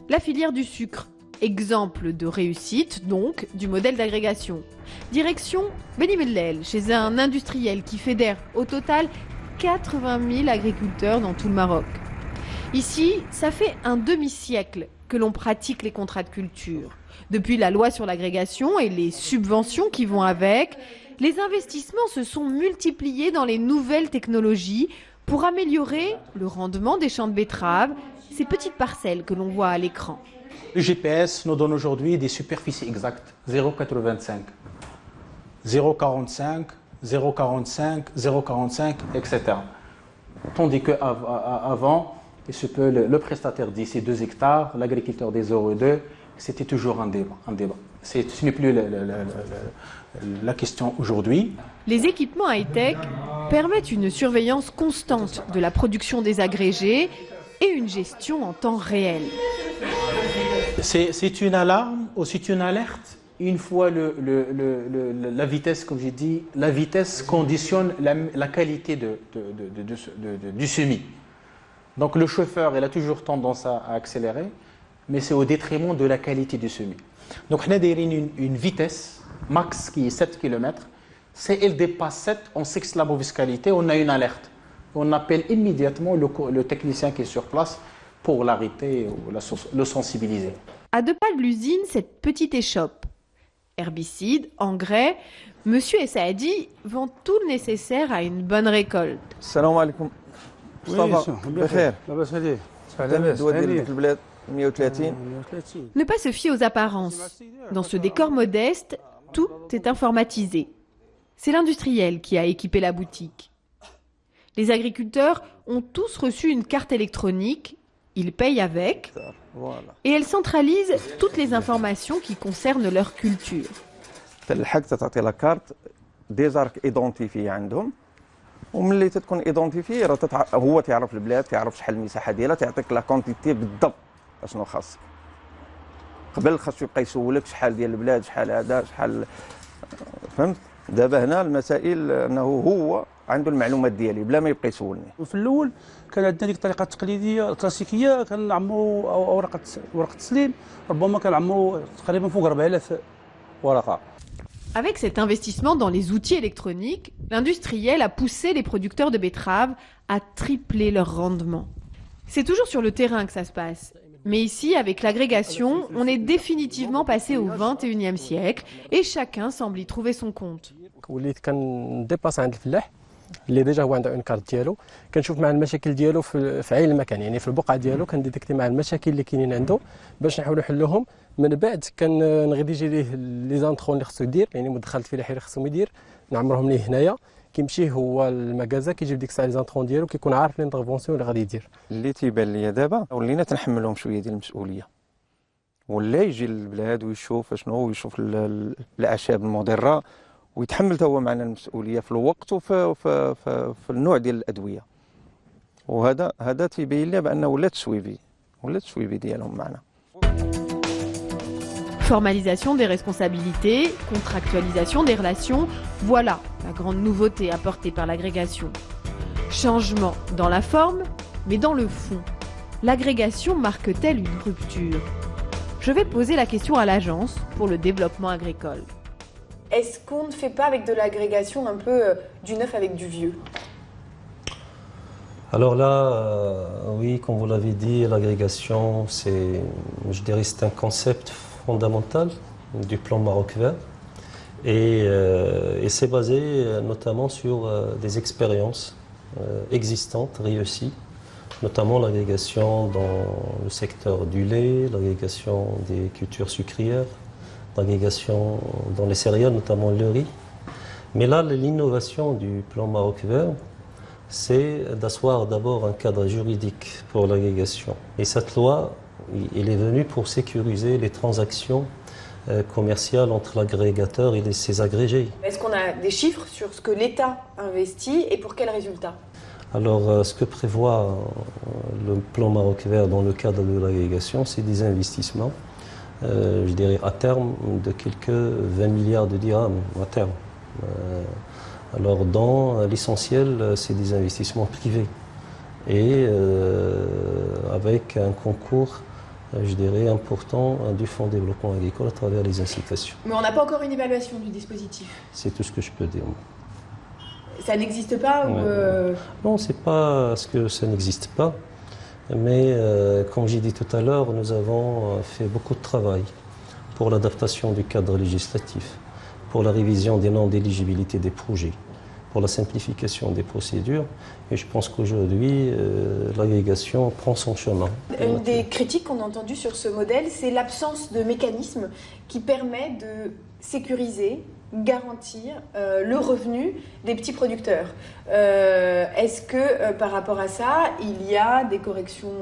La filière du sucre. Exemple de réussite, donc, du modèle d'agrégation. Direction Beni Mellel, chez un industriel qui fédère au total 80 000 agriculteurs dans tout le Maroc. Ici, ça fait un demi-siècle que l'on pratique les contrats de culture. Depuis la loi sur l'agrégation et les subventions qui vont avec, les investissements se sont multipliés dans les nouvelles technologies pour améliorer le rendement des champs de betteraves, ces petites parcelles que l'on voit à l'écran. Le GPS nous donne aujourd'hui des superficies exactes, 0,85, 0,45, 0,45, 0,45, etc. Tandis qu'avant, le prestataire dit c'est 2 hectares, l'agriculteur des 0,2, c'était toujours un débat. Ce n'est plus la question aujourd'hui. Les équipements high-tech permettent une surveillance constante de la production des agrégés et une gestion en temps réel. C'est une alarme ou c'est une alerte. Une fois la vitesse, comme j'ai dit, la vitesse conditionne la qualité du semis. Donc le chauffeur, il a toujours tendance à accélérer, mais c'est au détriment de la qualité du semis. Donc on a une vitesse max qui est 7 km. Si elle dépasse 7, on sait que c'est la mauvaise qualité, on a une alerte. On appelle immédiatement le technicien qui est sur place pour l'arrêter ou le sensibiliser. À 2 pas de l'usine, cette petite échoppe. Herbicides, engrais, Monsieur Essaadi vend tout le nécessaire à une bonne récolte. Salam alaikum. Ne pas se fier aux apparences. Dans ce décor modeste, tout est informatisé. C'est l'industriel qui a équipé la boutique. Les agriculteurs ont tous reçu une carte électronique. Ils payent avec et elle centralise toutes les informations qui concernent leur culture. الحق تعطي لا كارت ديجا ايدونتيفي عندهم وملي تكون ايدونتيفي راه هو تعرف البلاد تعرف شحال المساحه ديالها تعطيك لا كونتيتي بالضبط اشنو خاصك قبل خاصو يبقى يسولك شحال ديال البلاد شحال هذا شحال فهمت دابا هنا المسائل انه هو عنده المعلومات ديالي بلا ما يبقى يسولني. في الاول كان عندنا ديك الطريقه التقليديه الكلاسيكيه كنعمروا ورقه تسليم ربما كنعمروا تقريبا فوق 4000 ورقه. Avec cet investissement dans les outils électroniques, l'industriel a poussé les producteurs de betteraves à tripler leur rendement. C'est toujours sur le terrain que ça se passe. Mais ici, avec l'agrégation, on est définitivement passé au XXIe siècle et chacun semble y trouver son compte. وليت كنديبلاص عند الفلاح اللي ديجا هو عنده اون كارت ديالو كنشوف مع المشاكل ديالو في عين المكان يعني في البقعه ديالو كنديتكتي مع المشاكل اللي كاينين عنده باش نحاولوا نحلوهم من بعد كنغيديجي ليه لي زانترون اللي خصو يدير يعني مدخلات الفلاحي اللي خصهم يدير نعمرهم ليه هنايا كيمشي هو المكازا كيجيب ديك الساعه لي زانترون ديالو كيكون عارف لينترفونسيون اللي غادي يدير. اللي تيبان ليا دابا ولينا تنحملهم شويه ديال المسؤوليه ولا يجي للبلاد ويشوف شنو ويشوف الاعشاب المضره ويتحمل هو معنا المسؤوليه في الوقت وفي النوع ديال الادويه وهذا تيبين لي بانه ولا تسويفي ديالهم معنا. Formalisation des responsabilités, contractualisation des relations, voilà la grande nouveauté apportée par l'agrégation. Changement dans la forme, mais dans le fond. L'agrégation marque-t-elle une rupture? Je vais poser la question à l'Agence pour le développement agricole. Est-ce qu'on ne fait pas avec de l'agrégation un peu du neuf avec du vieux? Alors là, oui, comme vous l'avez dit, l'agrégation, je dirais, c'est un concept fondamental du plan Maroc vert. Et c'est basé notamment sur des expériences existantes, réussies, notamment l'agrégation dans le secteur du lait, l'agrégation des cultures sucrières, l'agrégation dans les céréales, notamment le riz. Mais là, l'innovation du plan Maroc Vert, c'est d'asseoir d'abord un cadre juridique pour l'agrégation. Et cette loi, elle est venue pour sécuriser les transactions commerciales entre l'agrégateur et ses agrégés. Est-ce qu'on a des chiffres sur ce que l'État investit et pour quels résultats? Alors, ce que prévoit le plan Maroc Vert dans le cadre de l'agrégation, c'est des investissements, je dirais à terme, de quelques 20 milliards de dirhams, à terme. Alors, dans l'essentiel, c'est des investissements privés et avec un concours, je dirais, important du Fonds de développement agricole à travers les incitations. Mais on n'a pas encore une évaluation du dispositif. C'est tout ce que je peux dire. Ça n'existe pas ou Non, c'est pas parce que ça n'existe pas, mais comme j'ai dit tout à l'heure, nous avons fait beaucoup de travail pour l'adaptation du cadre législatif, pour la révision des normes d'éligibilité des projets, pour la simplification des procédures. Et je pense qu'aujourd'hui, l'agrégation prend son chemin. Une des critiques qu'on a entendues sur ce modèle, c'est l'absence de mécanisme qui permet de sécuriser, garantir le revenu des petits producteurs. Est-ce que par rapport à ça, il y a des corrections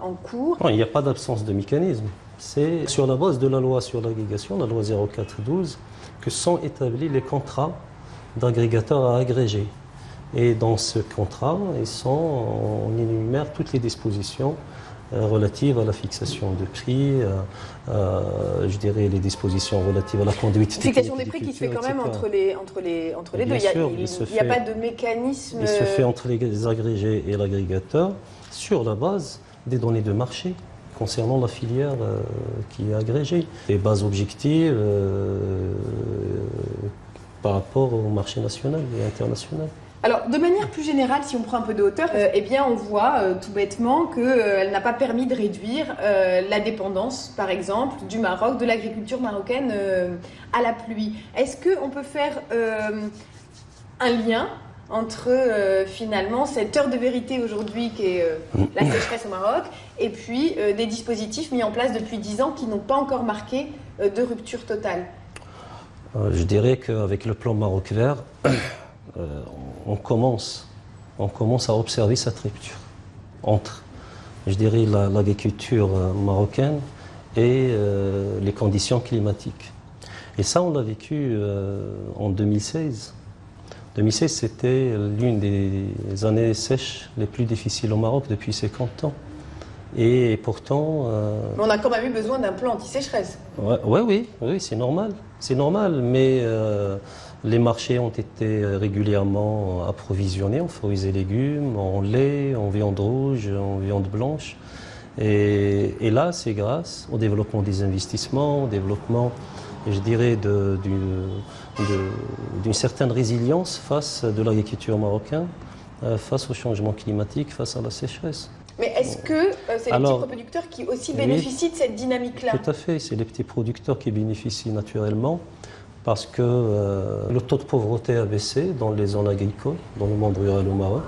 en cours? Non, il n'y a pas d'absence de mécanisme. C'est sur la base de la loi sur l'agrégation, la loi 0412, que sont établis les contrats d'agrégateurs à agréger. Et dans ce contrat, on énumère toutes les dispositions relatives à la fixation de prix, je dirais les dispositions relatives à la conduite technique. Fixation des prix qui se fait quand même entre les deux. Bien sûr, il n'y a pas de mécanisme. Il se fait entre les agrégés et l'agrégateur sur la base des données de marché concernant la filière qui est agrégée. Des bases objectives par rapport au marché national et international. Alors, de manière plus générale, si on prend un peu de hauteur, eh bien, on voit tout bêtement qu'elle n'a pas permis de réduire la dépendance, par exemple, du Maroc, de l'agriculture marocaine à la pluie. Est-ce qu'on peut faire un lien entre finalement cette heure de vérité aujourd'hui qui est la sécheresse au Maroc et puis des dispositifs mis en place depuis 10 ans qui n'ont pas encore marqué de rupture totale? Je dirais qu'avec le plan Maroc Vert, on commence à observer cette rupture entre, je dirais, l'agriculture marocaine et les conditions climatiques. Et ça, on l'a vécu en 2016. 2016, c'était l'une des années sèches les plus difficiles au Maroc depuis 50 ans. Et pourtant... Mais on a quand même eu besoin d'un plan anti-sécheresse. Oui, c'est normal. C'est normal, mais les marchés ont été régulièrement approvisionnés en fruits et légumes, en lait, en viande rouge, en viande blanche. Et là, c'est grâce au développement des investissements, au développement, je dirais, d'une certaine résilience face de l'agriculture marocaine, face au changement climatique, face à la sécheresse. Mais est-ce que c'est les petits producteurs qui aussi bénéficient de cette dynamique-là? Tout à fait, c'est les petits producteurs qui bénéficient naturellement parce que le taux de pauvreté a baissé dans les zones agricoles, dans le monde rural au Maroc.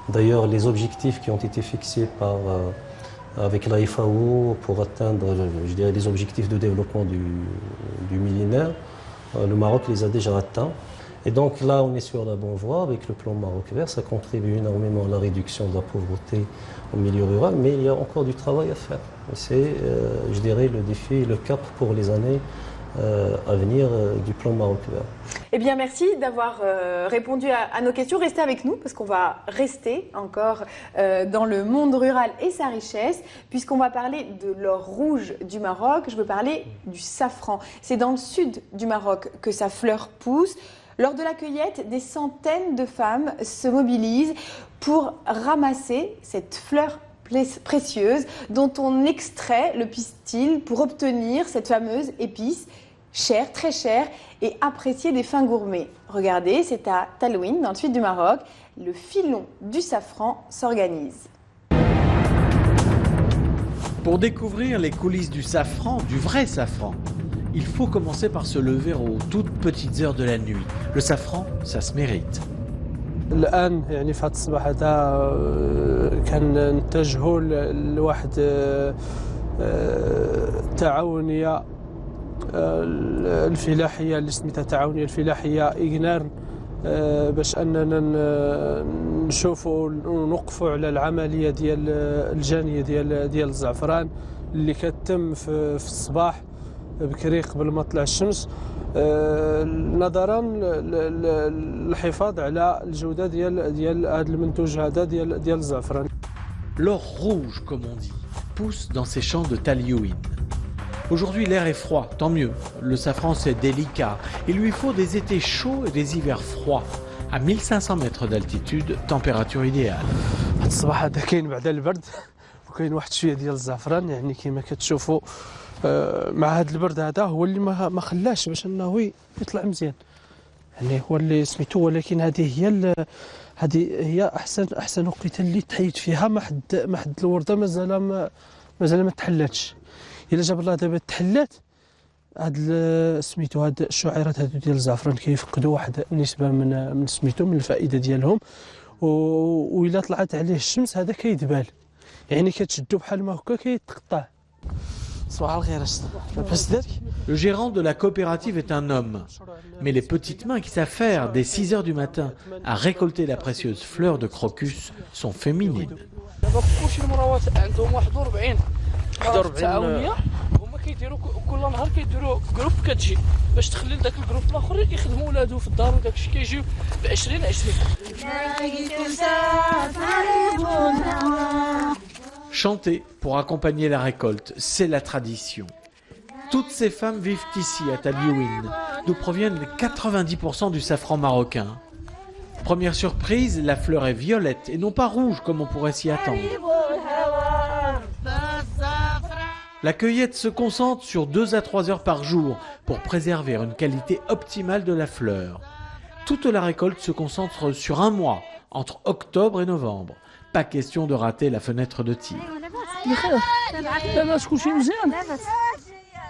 D'ailleurs, les objectifs qui ont été fixés avec la FAO pour atteindre, je dirais, les objectifs de développement du millénaire, le Maroc les a déjà atteints. Et donc là, on est sur la bonne voie avec le plan Maroc Vert. Ça contribue énormément à la réduction de la pauvreté au milieu rural, mais il y a encore du travail à faire. C'est, je dirais, le défi et le cap pour les années à venir du plan Maroc Vert. Eh bien, merci d'avoir répondu à nos questions. Restez avec nous parce qu'on va rester encore dans le monde rural et sa richesse, puisqu'on va parler de l'or rouge du Maroc. Je veux parler du safran. C'est dans le sud du Maroc que sa fleur pousse. Lors de la cueillette, des centaines de femmes se mobilisent pour ramasser cette fleur précieuse dont on extrait le pistil pour obtenir cette fameuse épice chère, très chère et appréciée des fins gourmets. Regardez, c'est à Talouine, dans le sud du Maroc. Le filon du safran s'organise. Pour découvrir les coulisses du safran, du vrai safran, il faut commencer par se lever aux toutes petites heures de la nuit. Le safran, ça se mérite. الآن يعني في هذا الصباح هذا كنتجهوا لواحد تعاونية الفلاحية اللي سميتها تعاونية الفلاحية إغنار باش أننا نشوفوا ونوقفوا على العملية ديال الجانية ديال الزعفران اللي كتتم في الصباح بكري قبل ما تطلع الشمس نظرا للحفاظ على الجودة ديال هذا المنتوج هذا ديال الزعفران. L'or rouge, comme on dit, pousse dans ces champs de Talyouine. Aujourd'hui, l'air est froid, tant mieux. Le safran, c'est délicat. Il lui faut des étés chauds et des hivers froids. À 1500 mètres d'altitude, température idéale. هذا الصباح هذا كاين بعد البرد وكاين واحد شويه ديال الزعفران يعني كما كتشوفوا مع هذا البرد هذا هو اللي ما خلاش باش انه يطلع مزيان يعني هو اللي سميتو ولكن هذه هي احسن وقيته اللي تحيد فيها ما حد الورده مازال ما تحلاتش الا جاب الله دابا تحلات هاد سميتو هاد الشعيرات هادو ديال الزعفران كيفقدوا واحد النسبه من سميتو من الفائده ديالهم وإلا طلعت عليه الشمس هذا كيدبال يعني كتشدو بحال ما هكا كيتقطع. صباح الخير. Le gérant de la coopérative est un homme, mais les petites mains qui savent faire dès 6 heures du matin à récolter la précieuse fleur de crocus sont féminines. كلشي المراوات عندهم 41 تعاونيه هما كيديروا كل نهار كيديروا جروب كتجي باش تخلي لذاك الجروب الاخر يخدموا ولادو في الدار وداك الشيء كيجيو ب 20. Chanter pour accompagner la récolte, c'est la tradition. Toutes ces femmes vivent ici à Talyouine, d'où proviennent les 90% du safran marocain. Première surprise, la fleur est violette et non pas rouge comme on pourrait s'y attendre. La cueillette se concentre sur 2 à 3 heures par jour pour préserver une qualité optimale de la fleur. Toute la récolte se concentre sur un mois, entre octobre et novembre. Pas question de rater la fenêtre de tir.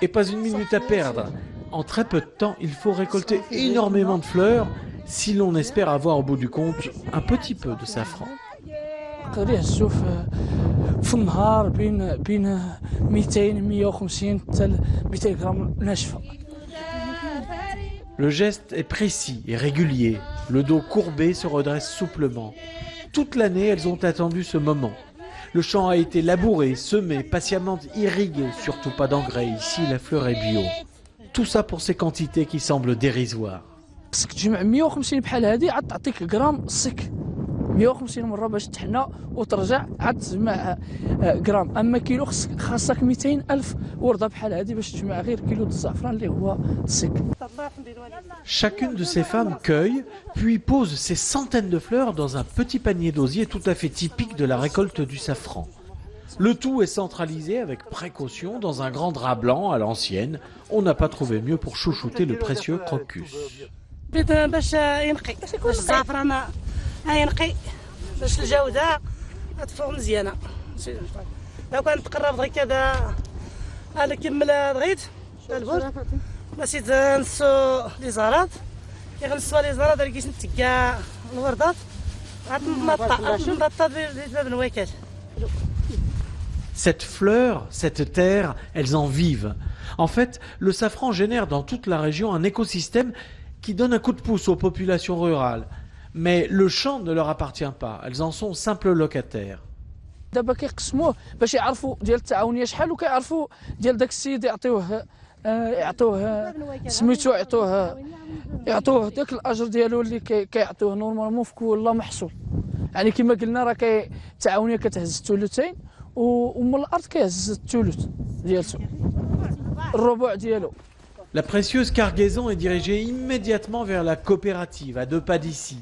Et pas une minute à perdre. En très peu de temps, il faut récolter énormément de fleurs si l'on espère avoir au bout du compte un petit peu de safran. في النهار بين 200 150 حتى 200 غرام ناشفه. Le geste est précis et régulier. Le dos courbé se redresse souplement. Toute l'année, elles ont attendu ce moment. Le champ a été labouré, semé, patiemment irrigué, surtout pas d'engrais. Ici, la fleur est bio. Tout ça pour ces quantités qui semblent dérisoires. خصك تجمع 150 بحال هذه عاد تعطيك غرام السك 150 مره باش تحنى وترجع عاد تجمع غرام. اما كيلو خاصك 200 الف ورده بحال هذه باش تجمع غير كيلو د الزعفران اللي هو السك. Chacune de ces femmes cueille, puis pose ces centaines de fleurs dans un petit panier d'osier tout à fait typique de la récolte du safran. Le tout est centralisé avec précaution dans un grand drap blanc à l'ancienne. On n'a pas trouvé mieux pour chouchouter le précieux crocus. باش ينقي باش الزعفران ينقي باش الجوده تفوق مزيانه. لو كان تقرب دغيا هذا كمل دغيت البرد نسيت نسو لي زراد يغنسوا لي زراد اللي كيتنتكا الوردات عاد نبطط باب الوكال. Cette fleur, cette terre, elles en vivent. En fait, le safran génère dans toute la région un écosystème qui donne un coup de pouce aux populations rurales. Mais le champ ne leur appartient pas, elles en sont simples locataires. دابا كيقسموه باش يعرفوا ديال التعاونيه شحال وكيعرفوا ديال داك السيد يعطيوه سميتو يعطوه داك الاجر ديالو اللي كيعطوه نورمالمون في كل محصول. يعني كما قلنا راه التعاونيه كتهز الثلثين ومن الارض كيهز الثلث ديالته الربع ديالو. La précieuse cargaison est dirigée immédiatement vers la coopérative, à 2 pas d'ici.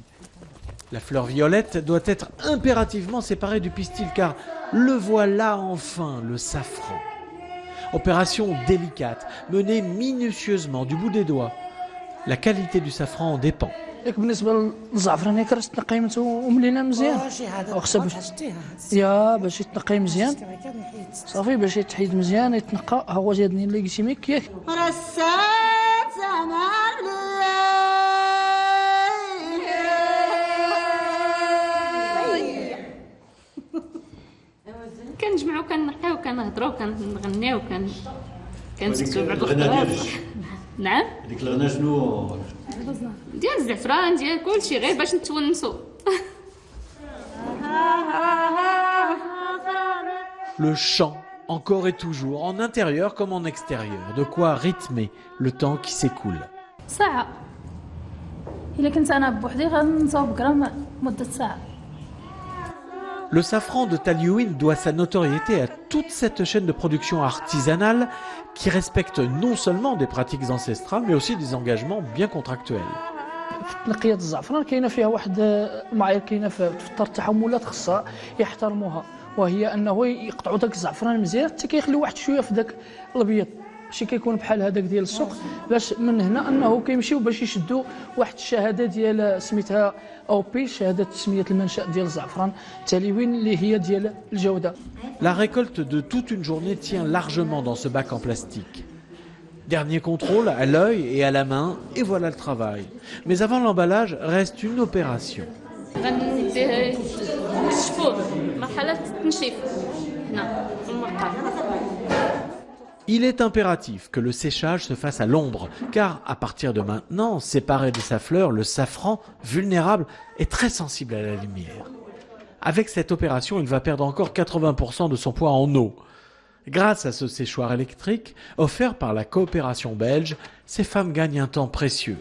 La fleur violette doit être impérativement séparée du pistil, car le voilà enfin, le safran. Opération délicate, menée minutieusement du bout des doigts. La qualité du safran en dépend. لك بالنسبه للزعفران ياك راه تنقي قيمته وملينا مزيان وخصها باش باش يتنقي مزيان صافي باش يتحيد مزيان يتنقى. ها هو جاتني اللي قلتي ميك ياك رسات زمان كنجمعوا كنقاو كنهضروا كنغنيو كنسكتوا بعض الخطرات. نعم هذيك الغنى شنو ديال الزعفران ديال كلشي غير باش نتونسوا. Le chant, encore et toujours, en intérieur comme en extérieur, de quoi rythmer le temps qui s'écoule. ساعة إلا كنت أنا بوحدي غنصاوب غرام مدة ساعة. Le safran de Talyouine doit sa notoriété à toute cette chaîne de production artisanale qui respecte non seulement des pratiques ancestrales mais aussi des engagements bien contractuels. تنقية الزعفران كاينه فيها واحد المعايير كاينه في اطار التحملات خصها يحترموها، وهي انه يقطعوا داك الزعفران مزيان حتى كيخليو واحد شويه في داك الابيض ماشي كيكون بحال هذاك ديال السوق، باش من هنا انه كيمشيو باش يشدوا واحد الشهاده ديال سميتها او بي، شهاده تسميه المنشا ديال الزعفران تاليوين اللي هي ديال الجوده. La récolte de toute une journée tient largement dans ce bac en plastique. Dernier contrôle à l'œil et à la main, et voilà le travail. Mais avant l'emballage, reste une opération. Il est impératif que le séchage se fasse à l'ombre, car à partir de maintenant, séparé de sa fleur, le safran, vulnérable, est très sensible à la lumière. Avec cette opération, il va perdre encore 80% de son poids en eau. Grâce à ce séchoir électrique, offert par la coopération belge, ces femmes gagnent un temps précieux.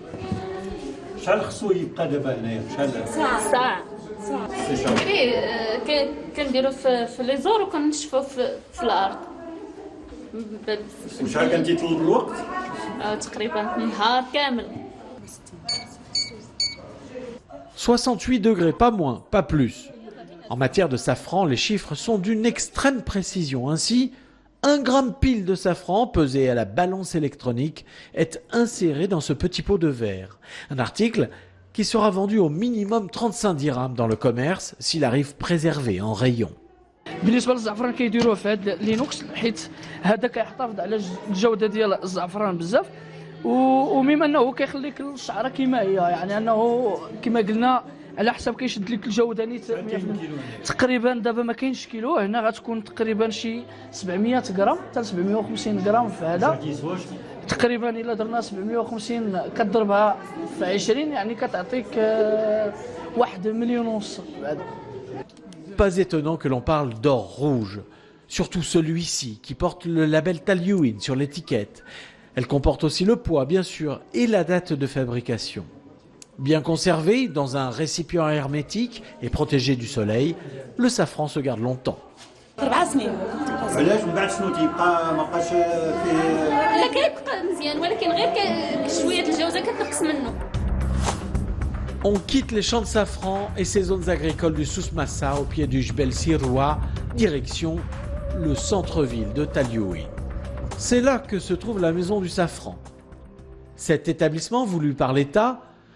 كنديرو في لي زور وكنشفو في الارض. وشحال كنتيطلب الوقت؟ تقريبا نهار كامل. 68 degrés, pas moins, pas plus. En matière de safran, les chiffres sont d'une extrême précision. Ainsi, 1 gramme pile de safran pesé à la balance électronique est inséré dans ce petit pot de verre. Un article qui sera vendu au minimum 35 dirhams dans le commerce s'il arrive préservé en rayon. بالنسبه للزعفران كيديروه في هذا لينوكس حيت هذا كيحتفظ على الجوده ديال الزعفران بزاف، ومما انه كيخليك الشعره كما هي، يعني انه كما قلنا على حسب كيشد لك الجوده نيت 100%. تقريبا دابا ما كاينش كيلو، هنا غتكون تقريبا شي 700 غرام حتى 750 غرام في هذا. تقريبا الا درنا 750 كضربها في 20 يعني كتعطيك 1,5 مليون هذا. Pas étonnant que l'on parle d'or rouge, surtout celui-ci qui porte le label Talyouine sur l'étiquette. Elle comporte aussi le poids bien sûr et la date de fabrication. Bien conservé dans un récipient hermétique et protégé du soleil, le safran se garde longtemps. On quitte les champs de safran et ces zones agricoles du Souss-Massa au pied du Jbel Siroua, direction le centre-ville de Talyouine. C'est là que se trouve la maison du safran. Cet établissement voulu par l'État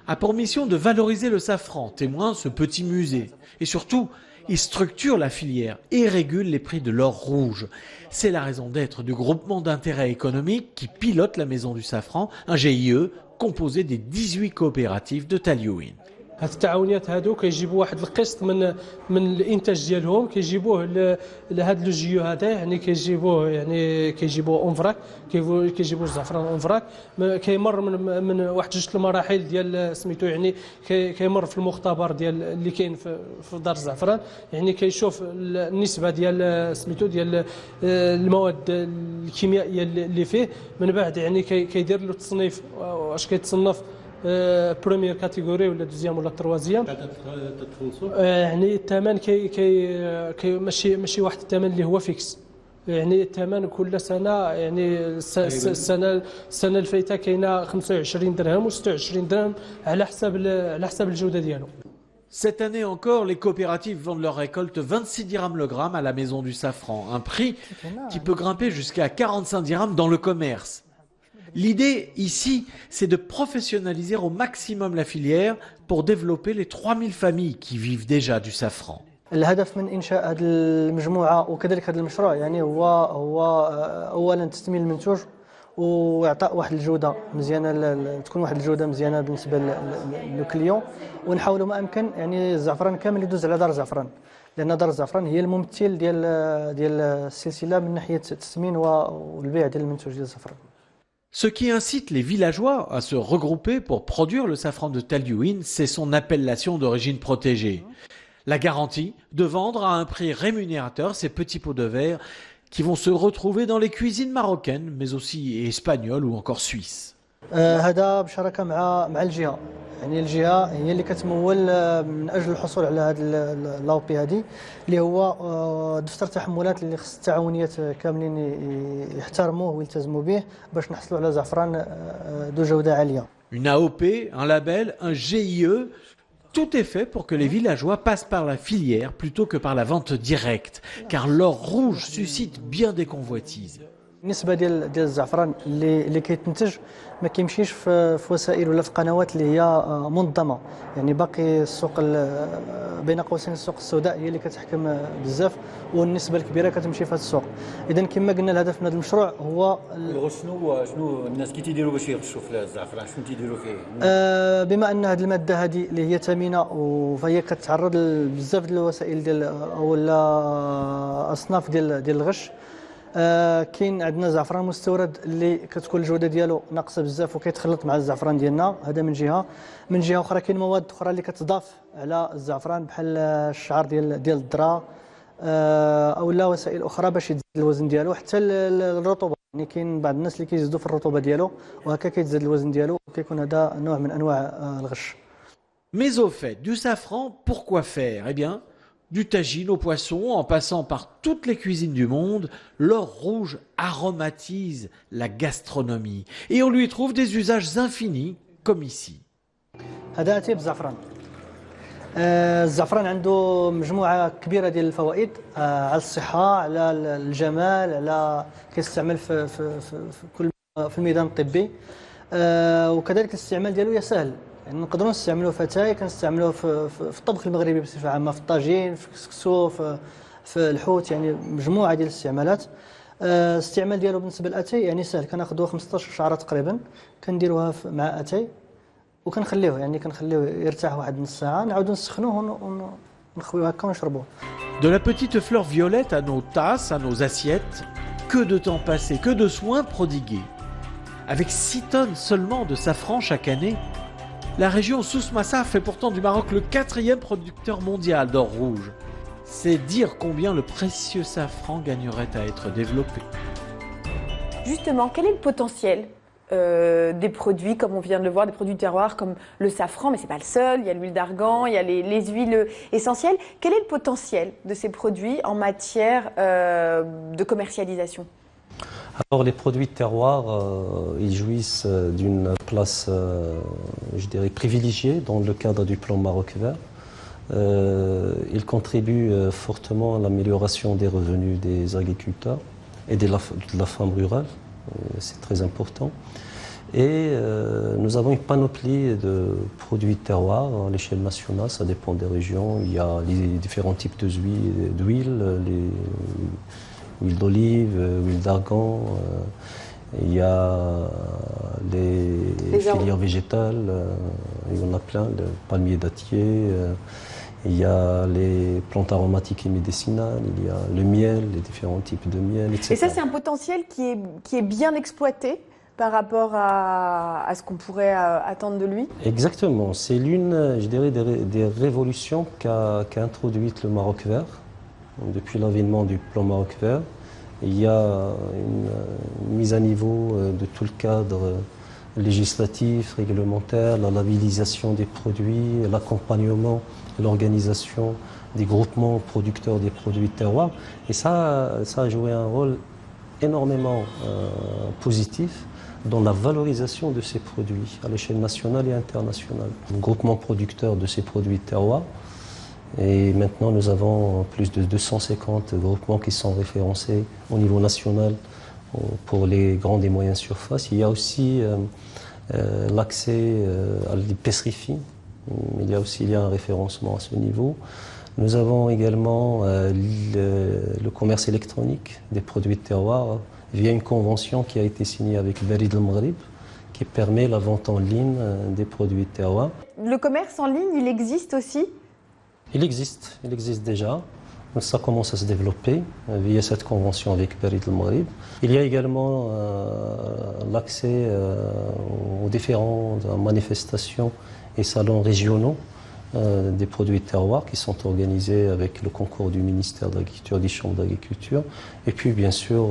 a pour mission de valoriser le safran, témoin ce petit musée. Et surtout, il structure la filière et régule les prix de l'or rouge. C'est la raison d'être du groupement d'intérêt économique qui pilote la maison du safran, un GIE composé des 18 coopératives de Talyouine. هاد التعاونيات هادو كيجيبوا واحد القسط من الانتاج ديالهم كيجيبوه لهاد لو جيو هذا، يعني كيجيبوه اونفراك، كيجيبوا الزعفران اونفراك، كيمر من واحد جوج المراحل ديال سميتو، يعني كيمر في المختبر ديال اللي كاين في دار الزعفران، يعني كيشوف النسبه ديال سميتو ديال المواد الكيميائيه اللي فيه، من بعد يعني كيدير له التصنيف واش كيتصنف بروميير كاتيجوري ولا دوزيام ولا تروازيام. يعني الثمن كي ماشي واحد الثمن اللي هو فيكس، يعني الثمن كل سنه، يعني السنه الفايته كاينه 25 درهم و26 درهم على حسب الجوده ديالو. Cette année encore, les coopératives vendent leur récolte 26 dirhams le gramme à la maison du safran, un prix qui peut grimper jusqu'à 45 dirhams dans le commerce. L'idée ici, c'est de professionnaliser au maximum la filière pour développer les 3000 familles qui vivent déjà du safran. الهدف من إنشاء هذه المجموعة وكذلك هذا المشروع يعني هو أولا تثمين المنتوج وإعطاء واحد الجودة مزيانة تكون واحد الجودة مزيانة بالنسبة للكليون ونحاولوا ما أمكن يعني الزعفران كامل يدوز على دار الزعفران لأن دار الزعفران هي الممثل ديال السلسلة من ناحية التثمين والبيع ديال المنتوج ديال الزعفران. Ce qui incite les villageois à se regrouper pour produire le safran de Talyouine, c'est son appellation d'origine protégée. La garantie de vendre à un prix rémunérateur ces petits pots de verre qui vont se retrouver dans les cuisines marocaines, mais aussi espagnoles ou encore suisses. هذا بشراكة مع الجهة يعني الجهة هي اللي كتمول من أجل الحصول على هذه اللاوبي هذه اللي هو دفتر تحملات اللي خص التعاونيات كاملين يحترموه ويلتزموا به باش نحصلوا على زعفران ذو جودة عالية. Une AOP, un label, un GIE, tout est fait pour que les villageois passent par la filière plutôt que par la vente directe, car l'or rouge suscite bien des convoitises. النسبة ديال الزعفران اللي كيتنتج ما كيمشيش في وسائل ولا في قنوات اللي هي منظمة يعني باقي السوق بين قوسين السوق السوداء هي اللي كتحكم بزاف والنسبة الكبيرة كتمشي في هذا السوق. إذا كما قلنا الهدف من هذا المشروع هو شنو الناس كي تيديروا باش يغشوا في الزعفران شنو تيديروا فيه؟ بما أن هذه المادة هذه اللي هي ثمينة فهي كتعرض بزاف ديال الوسائل ديال أو أصناف ديال الغش. كاين عندنا زعفران مستورد اللي كتكون الجوده ديالو ناقصه بزاف وكيتخلط مع الزعفران ديالنا هذا من جهه اخرى كاين مواد اخرى اللي كتضاف على الزعفران بحال الشعر ديال الذره او لا وسائل اخرى باش يزيد الوزن ديالو حتى الرطوبه يعني كاين بعض الناس اللي كيزيدوا في الرطوبه ديالو وهكا كيتزاد الوزن ديالو وكيكون هذا نوع من انواع الغش. Mais au fait, du safran, pourquoi faire? Eh bien, du tagine au poisson, en passant par toutes les cuisines du monde, l'or rouge aromatise la gastronomie. Et on lui trouve des usages infinis, comme ici. هذا أتاي بالزعفران. الزعفران عنده مجموعة كبيرة ديال الفوائد على الصحة، على الجمال، على كيستعمل في كل في الميدان الطبي. وكذلك الاستعمال ديالو سهل. يعني نقدروا نستعملوه في اتاي كنستعملوه في الطبخ المغربي بصفه عامه في الطاجين في الكسكسو في الحوت يعني مجموعه ديال الاستعمالات. الاستعمال ديالو بالنسبه للاتاي يعني سهل كناخذوه 15 شعره تقريبا كنديروها مع اتاي وكنخليوه يعني كنخليوه يرتاح واحد نص ساعه نعاودو نسخنوه ونخويوه هكا ونشربوه. De la petite fleur violette à nos tasses, à nos assiettes, que de temps passé, que de soins prodigués. Avec 6 tonnes seulement de safran chaque année, la région Souss-Massa fait pourtant du Maroc le 4e producteur mondial d'or rouge. C'est dire combien le précieux safran gagnerait à être développé. Justement, quel est le potentiel des produits, comme on vient de le voir, des produits de terroir comme le safran, mais ce n'est pas le seul, il y a l'huile d'argan, il y a les huiles essentielles. Quel est le potentiel de ces produits en matière de commercialisation ? Alors les produits de terroir, ils jouissent d'une place, je dirais, privilégiée dans le cadre du plan Maroc vert. Ils contribuent fortement à l'amélioration des revenus des agriculteurs et de la femme rurale, c'est très important. Et nous avons une panoplie de produits de terroir à l'échelle nationale, ça dépend des régions. Il y a les différents types d'huile, huile d'olive, huile d'argan, il y a les filières végétales, il y en a plein, le palmier dattier, il y a les plantes aromatiques et médicinales, il y a le miel, les différents types de miel, etc. Et ça, c'est un potentiel qui est bien exploité par rapport à ce qu'on pourrait attendre de lui? Exactement, c'est l'une, je dirais, des révolutions qu'a introduite le Maroc vert. Depuis l'avènement du plan Maroc vert, il y a une mise à niveau de tout le cadre législatif, réglementaire, la labellisation des produits, l'accompagnement, l'organisation des groupements producteurs des produits de terroir. Et ça a joué un rôle énormément positif dans la valorisation de ces produits à l'échelle nationale et internationale. Le groupement producteur de ces produits de terroir. Et maintenant, nous avons plus de 250 groupements qui sont référencés au niveau national pour les grandes et moyennes surfaces. Il y a aussi l'accès à l'épicerie fine. Il y a un référencement à ce niveau. Nous avons également le commerce électronique des produits de terroir via une convention qui a été signée avec Barid El Maghrib qui permet la vente en ligne des produits de terroir. Le commerce en ligne, il existe aussi? Il existe déjà. Ça commence à se développer via cette convention avec Barid El Maghrib. Il y a également l'accès aux différentes manifestations et salons régionaux des produits de terroir qui sont organisés avec le concours du ministère de l'Agriculture, des chambres d'agriculture. Et puis bien sûr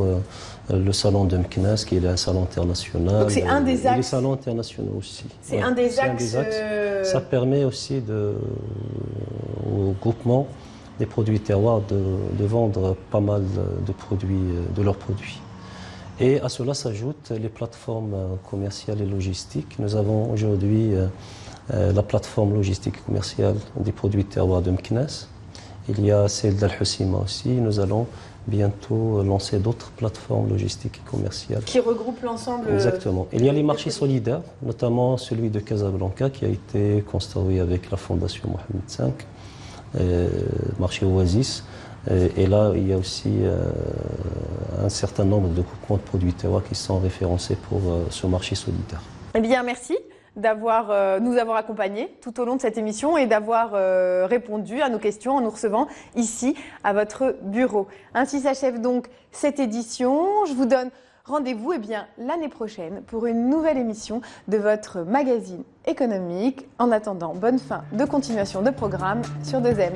le salon de Meknès qui est un salon international. Donc c'est un des axes. Et les salons internationaux aussi. C'est un des axes. Ça permet aussi au groupement des produits terroirs de vendre pas mal de produits, de leurs produits. Et à cela s'ajoutent les plateformes commerciales et logistiques. Nous avons aujourd'hui la plateforme logistique et commerciale des produits terroirs de Meknès. Il y a celle d'Al-Hossima aussi. Nous allons bientôt lancer d'autres plateformes logistiques et commerciales. Qui regroupent l'ensemble. Exactement. Il y a les marchés solidaires, notamment celui de Casablanca qui a été construit avec la Fondation Mohamed V, marché Oasis. Et là, il y a aussi un certain nombre de groupements de produits terroirs qui sont référencés pour ce marché solidaire. Eh bien, merci d'avoir nous avoir accompagnés tout au long de cette émission et d'avoir répondu à nos questions en nous recevant ici à votre bureau. Ainsi s'achève donc cette édition. Je vous donne rendez-vous l'année prochaine pour une nouvelle émission de votre magazine économique. En attendant, bonne fin de continuation de programme sur 2M.